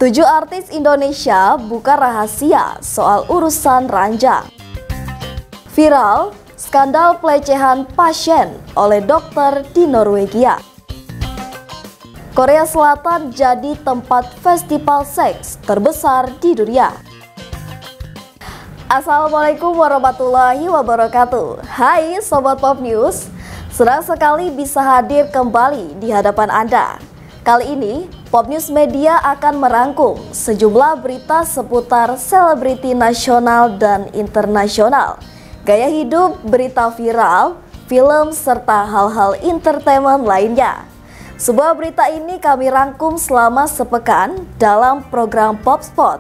7 artis Indonesia buka rahasia soal urusan ranjang. Viral, skandal pelecehan pasien oleh dokter di Norwegia. Korea Selatan jadi tempat festival seks terbesar di dunia. Assalamualaikum warahmatullahi wabarakatuh. Hai Sobat Pop News, senang sekali bisa hadir kembali di hadapan Anda. Kali ini, Pop News Media akan merangkum sejumlah berita seputar selebriti nasional dan internasional, gaya hidup, berita viral, film, serta hal-hal entertainment lainnya. Sebuah berita ini kami rangkum selama sepekan dalam program Pop Spot.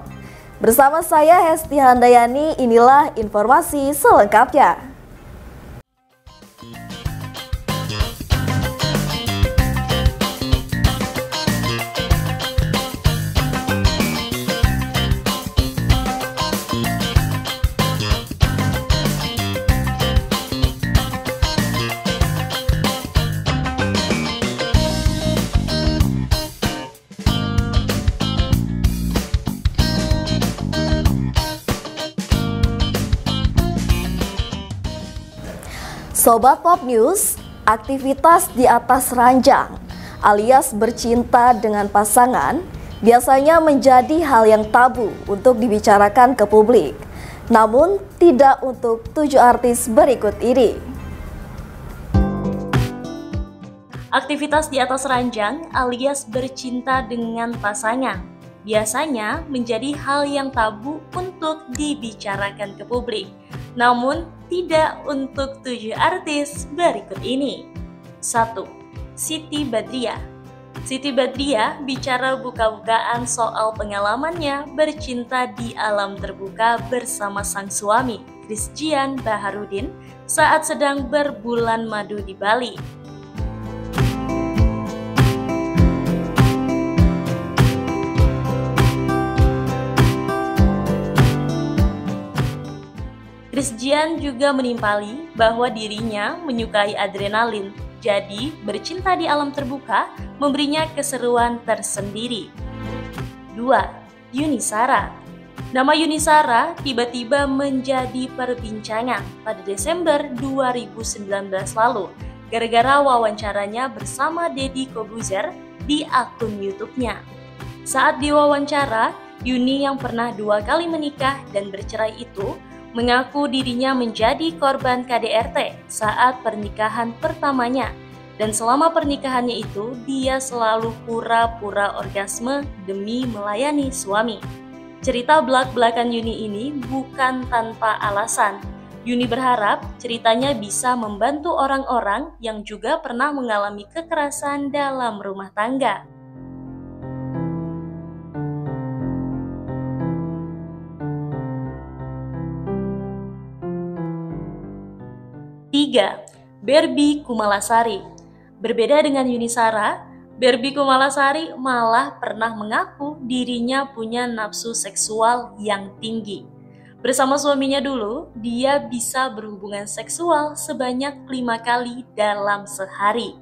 Bersama saya Hesti Handayani, inilah informasi selengkapnya. Sobat Pop News, aktivitas di atas ranjang alias bercinta dengan pasangan biasanya menjadi hal yang tabu untuk dibicarakan ke publik. Namun tidak untuk 7 artis berikut ini. Aktivitas di atas ranjang alias bercinta dengan pasangan biasanya menjadi hal yang tabu untuk dibicarakan ke publik. Namun tidak untuk 7 artis berikut ini. 1. Siti Badriah. Siti Badriah bicara buka-bukaan soal pengalamannya bercinta di alam terbuka bersama sang suami, Christian Baharudin, saat sedang berbulan madu di Bali. Christian juga menimpali bahwa dirinya menyukai adrenalin, jadi bercinta di alam terbuka memberinya keseruan tersendiri. 2. Yuni Shara. Nama Yuni Shara tiba-tiba menjadi perbincangan pada Desember 2019 lalu gara-gara wawancaranya bersama Deddy Corbuzier di akun YouTube-nya. Saat diwawancara, Yuni yang pernah 2 kali menikah dan bercerai itu mengaku dirinya menjadi korban KDRT saat pernikahan pertamanya, dan selama pernikahannya itu dia selalu pura-pura orgasme demi melayani suami. Cerita belak-belakan Yuni ini bukan tanpa alasan. Yuni berharap ceritanya bisa membantu orang-orang yang juga pernah mengalami kekerasan dalam rumah tangga. 3. Barbie Kumalasari. Berbeda dengan Yuni Shara, Barbie Kumalasari malah pernah mengaku dirinya punya nafsu seksual yang tinggi. Bersama suaminya dulu, dia bisa berhubungan seksual sebanyak 5 kali dalam sehari.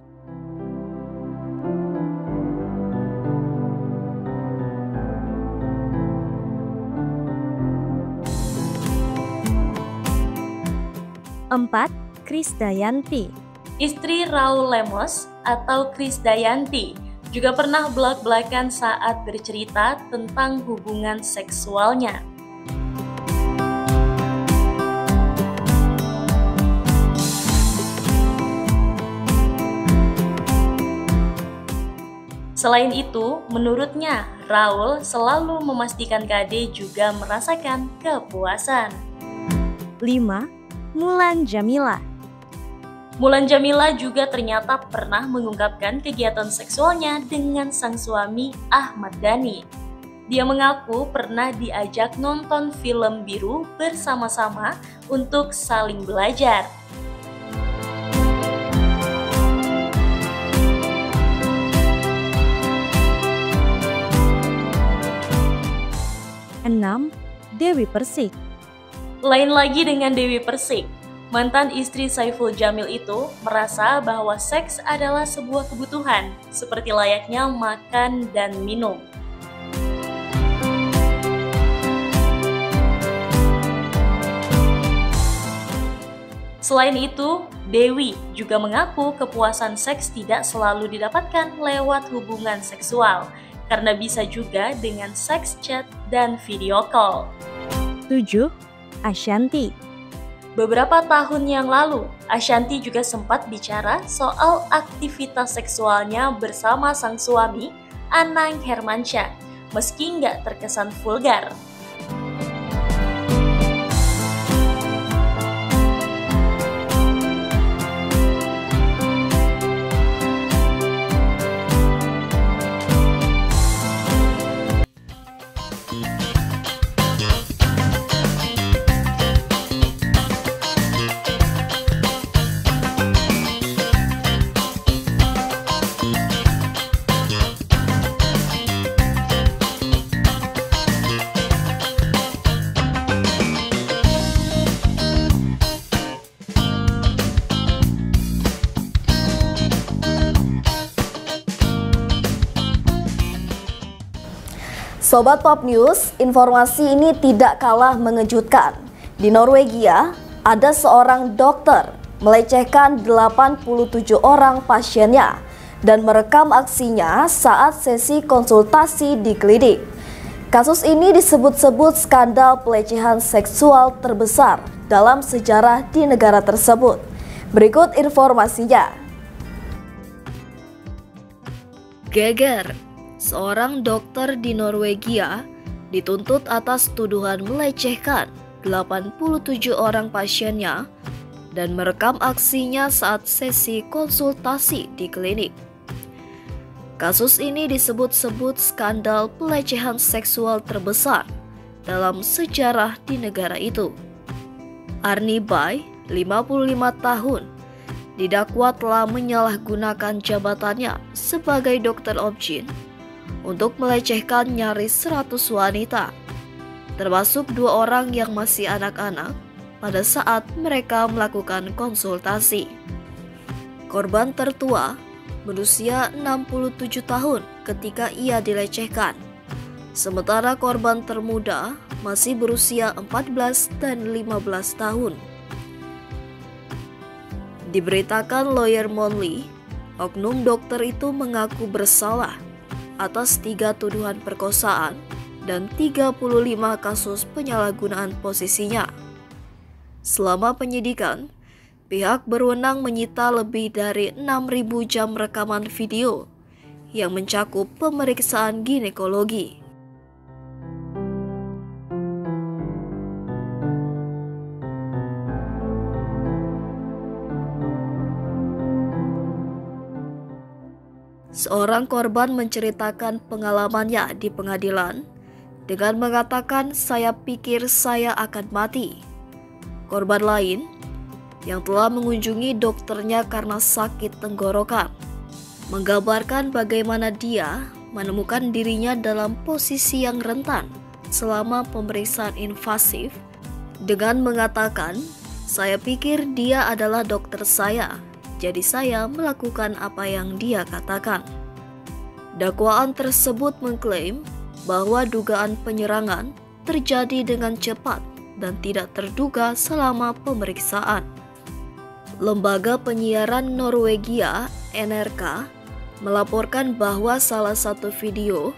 Empat. Krisdayanti. Istri Raul Lemos atau Krisdayanti juga pernah belak-belakan saat bercerita tentang hubungan seksualnya. Selain itu, menurutnya Raul selalu memastikan Kade juga merasakan kepuasan. 5. Mulan Jameela. Mulan Jameela juga ternyata pernah mengungkapkan kegiatan seksualnya dengan sang suami Ahmad Dhani. Dia mengaku pernah diajak nonton film biru bersama-sama untuk saling belajar. Enam. Dewi Persik. Lain lagi dengan Dewi Persik. Mantan istri Saiful Jamil itu merasa bahwa seks adalah sebuah kebutuhan, seperti layaknya makan dan minum. Selain itu, Dewi juga mengaku kepuasan seks tidak selalu didapatkan lewat hubungan seksual, karena bisa juga dengan seks chat dan video call. 7. Ashanti. Beberapa tahun yang lalu, Ashanti juga sempat bicara soal aktivitas seksualnya bersama sang suami, Anang Hermansyah, meski nggak terkesan vulgar. Sobat Pop News, informasi ini tidak kalah mengejutkan. Di Norwegia, ada seorang dokter melecehkan 87 orang pasiennya dan merekam aksinya saat sesi konsultasi di klinik. Kasus ini disebut-sebut skandal pelecehan seksual terbesar dalam sejarah di negara tersebut. Berikut informasinya. Geger. Seorang dokter di Norwegia dituntut atas tuduhan melecehkan 87 orang pasiennya dan merekam aksinya saat sesi konsultasi di klinik. Kasus ini disebut-sebut skandal pelecehan seksual terbesar dalam sejarah di negara itu. Arnie Bay, 55 tahun, didakwa telah menyalahgunakan jabatannya sebagai dokter obgyn untuk melecehkan nyaris 100 wanita, termasuk 2 orang yang masih anak-anak pada saat mereka melakukan konsultasi. Korban tertua berusia 67 tahun ketika ia dilecehkan, sementara korban termuda masih berusia 14 dan 15 tahun. Diberitakan lawyer Monley, oknum dokter itu mengaku bersalah atas 3 tuduhan perkosaan dan 35 kasus penyalahgunaan posisinya. Selama penyidikan, pihak berwenang menyita lebih dari 6.000 jam rekaman video yang mencakup pemeriksaan ginekologi. Seorang korban menceritakan pengalamannya di pengadilan dengan mengatakan, "Saya pikir saya akan mati." Korban lain yang telah mengunjungi dokternya karena sakit tenggorokan menggambarkan bagaimana dia menemukan dirinya dalam posisi yang rentan selama pemeriksaan invasif dengan mengatakan, "Saya pikir dia adalah dokter saya. Jadi saya melakukan apa yang dia katakan." Dakwaan tersebut mengklaim bahwa dugaan penyerangan terjadi dengan cepat dan tidak terduga selama pemeriksaan. Lembaga penyiaran Norwegia, NRK, melaporkan bahwa salah satu video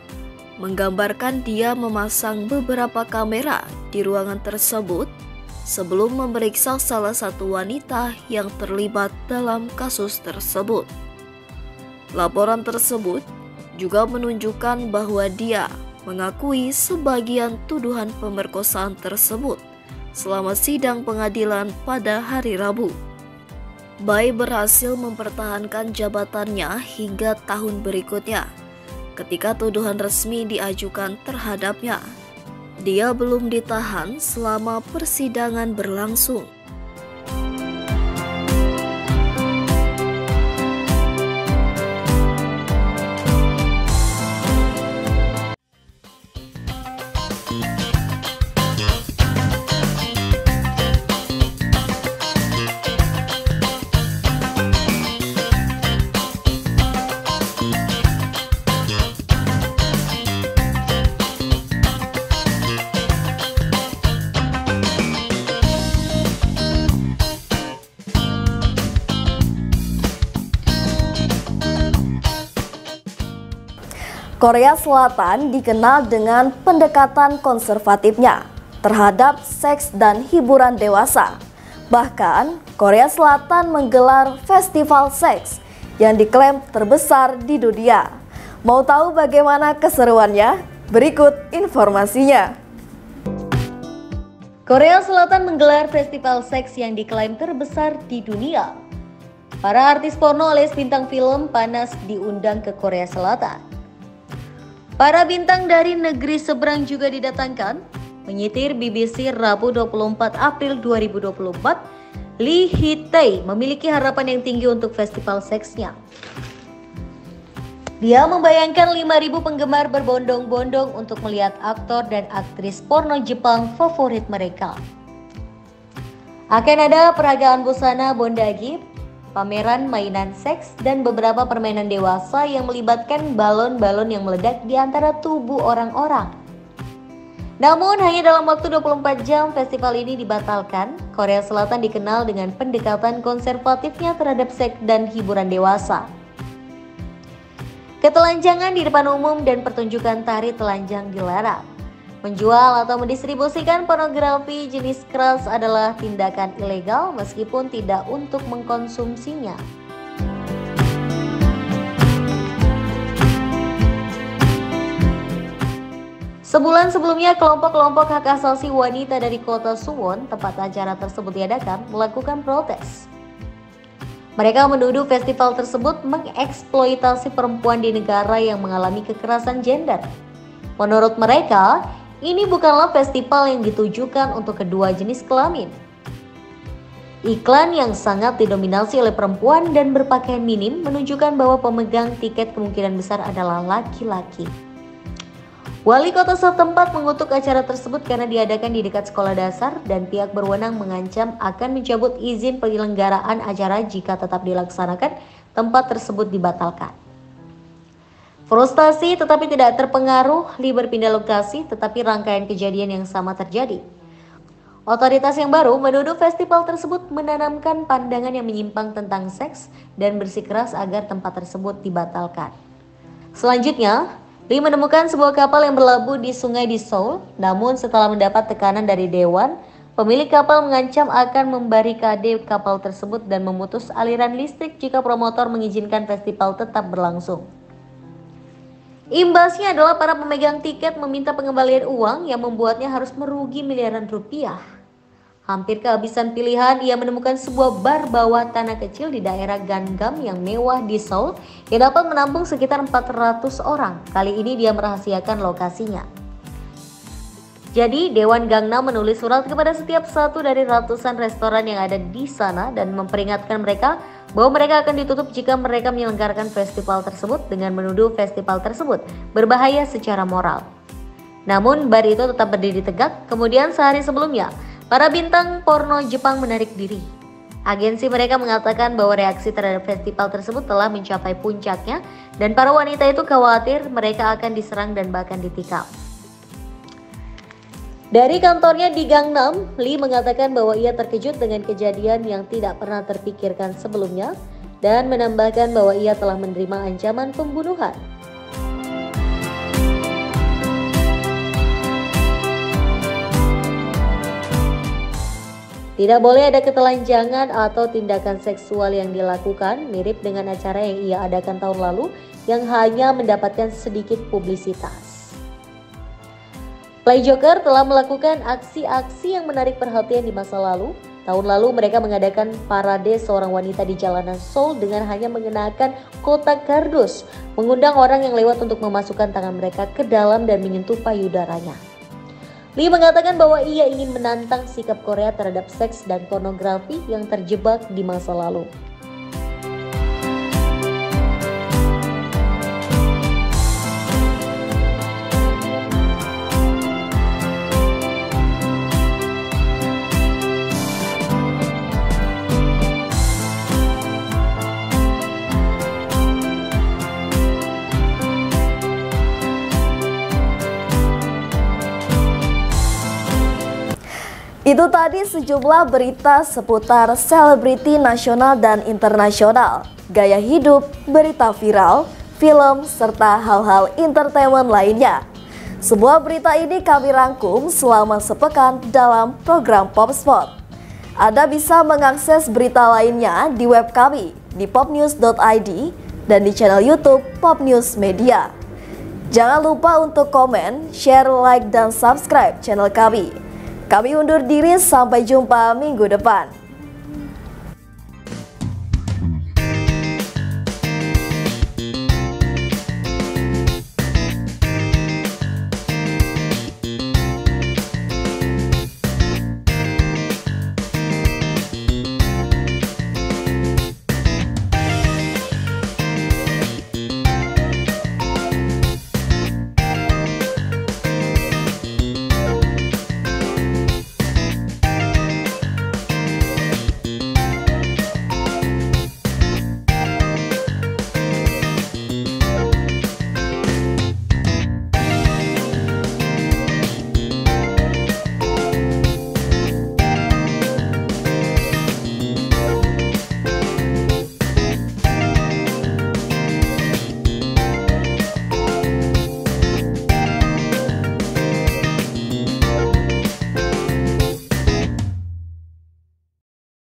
menggambarkan dia memasang beberapa kamera di ruangan tersebut sebelum memeriksa salah satu wanita yang terlibat dalam kasus tersebut. Laporan tersebut juga menunjukkan bahwa dia mengakui sebagian tuduhan pemerkosaan tersebut selama sidang pengadilan pada hari Rabu. Bay berhasil mempertahankan jabatannya hingga tahun berikutnya ketika tuduhan resmi diajukan terhadapnya. Dia belum ditahan selama persidangan berlangsung. Korea Selatan dikenal dengan pendekatan konservatifnya terhadap seks dan hiburan dewasa. Bahkan, Korea Selatan menggelar festival seks yang diklaim terbesar di dunia. Mau tahu bagaimana keseruannya? Berikut informasinya. Korea Selatan menggelar festival seks yang diklaim terbesar di dunia. Para artis porno alias bintang film panas diundang ke Korea Selatan. Para bintang dari negeri seberang juga didatangkan. Menyitir BBC Rabu 24 April 2024, Lee Hee-tae memiliki harapan yang tinggi untuk festival seksnya. Dia membayangkan 5.000 penggemar berbondong-bondong untuk melihat aktor dan aktris porno Jepang favorit mereka. Akan ada peragaan busana bondage, pameran mainan seks, dan beberapa permainan dewasa yang melibatkan balon-balon yang meledak di antara tubuh orang-orang. Namun hanya dalam waktu 24 jam festival ini dibatalkan. Korea Selatan dikenal dengan pendekatan konservatifnya terhadap seks dan hiburan dewasa. Ketelanjangan di depan umum dan pertunjukan tari telanjang dilarang. Menjual atau mendistribusikan pornografi jenis keras adalah tindakan ilegal meskipun tidak untuk mengkonsumsinya. Sebulan sebelumnya, kelompok-kelompok hak asasi wanita dari kota Suwon, tempat acara tersebut diadakan, melakukan protes. Mereka menuduh festival tersebut mengeksploitasi perempuan di negara yang mengalami kekerasan gender. Menurut mereka, ini bukanlah festival yang ditujukan untuk kedua jenis kelamin. Iklan yang sangat didominasi oleh perempuan dan berpakaian minim menunjukkan bahwa pemegang tiket kemungkinan besar adalah laki-laki. Wali kota setempat mengutuk acara tersebut karena diadakan di dekat sekolah dasar dan pihak berwenang mengancam akan mencabut izin penyelenggaraan acara jika tetap dilaksanakan, tempat tersebut dibatalkan. Frustasi tetapi tidak terpengaruh, Lee berpindah lokasi tetapi rangkaian kejadian yang sama terjadi. Otoritas yang baru menuduh festival tersebut menanamkan pandangan yang menyimpang tentang seks dan bersikeras agar tempat tersebut dibatalkan. Selanjutnya, Lee menemukan sebuah kapal yang berlabuh di sungai di Seoul, namun setelah mendapat tekanan dari dewan, pemilik kapal mengancam akan membarikade kapal tersebut dan memutus aliran listrik jika promotor mengizinkan festival tetap berlangsung. Imbasnya adalah para pemegang tiket meminta pengembalian uang yang membuatnya harus merugi miliaran rupiah. Hampir kehabisan pilihan, ia menemukan sebuah bar bawah tanah kecil di daerah Gangnam yang mewah di Seoul yang dapat menampung sekitar 400 orang. Kali ini dia merahasiakan lokasinya. Jadi, Dewan Gangnam menulis surat kepada setiap satu dari ratusan restoran yang ada di sana dan memperingatkan mereka bahwa mereka akan ditutup jika mereka menyelenggarakan festival tersebut dengan menuduh festival tersebut berbahaya secara moral. Namun, bar itu tetap berdiri tegak. Kemudian sehari sebelumnya, para bintang porno Jepang menarik diri. Agensi mereka mengatakan bahwa reaksi terhadap festival tersebut telah mencapai puncaknya dan para wanita itu khawatir mereka akan diserang dan bahkan ditikam. Dari kantornya di Gangnam, Lee mengatakan bahwa ia terkejut dengan kejadian yang tidak pernah terpikirkan sebelumnya dan menambahkan bahwa ia telah menerima ancaman pembunuhan. Tidak boleh ada ketelanjangan atau tindakan seksual yang dilakukan, mirip dengan acara yang ia adakan tahun lalu yang hanya mendapatkan sedikit publisitas. Play Joker telah melakukan aksi-aksi yang menarik perhatian di masa lalu. Tahun lalu mereka mengadakan parade seorang wanita di jalanan Seoul dengan hanya mengenakan kotak kardus, mengundang orang yang lewat untuk memasukkan tangan mereka ke dalam dan menyentuh payudaranya. Lee mengatakan bahwa ia ingin menantang sikap Korea terhadap seks dan pornografi yang terjebak di masa lalu. Itu tadi sejumlah berita seputar selebriti nasional dan internasional, gaya hidup, berita viral, film, serta hal-hal entertainment lainnya. Semua berita ini kami rangkum selama sepekan dalam program PopSpot. Anda bisa mengakses berita lainnya di web kami di popnews.id dan di channel YouTube Pop News Media. Jangan lupa untuk komen, share, like, dan subscribe channel kami. Kami undur diri, sampai jumpa minggu depan.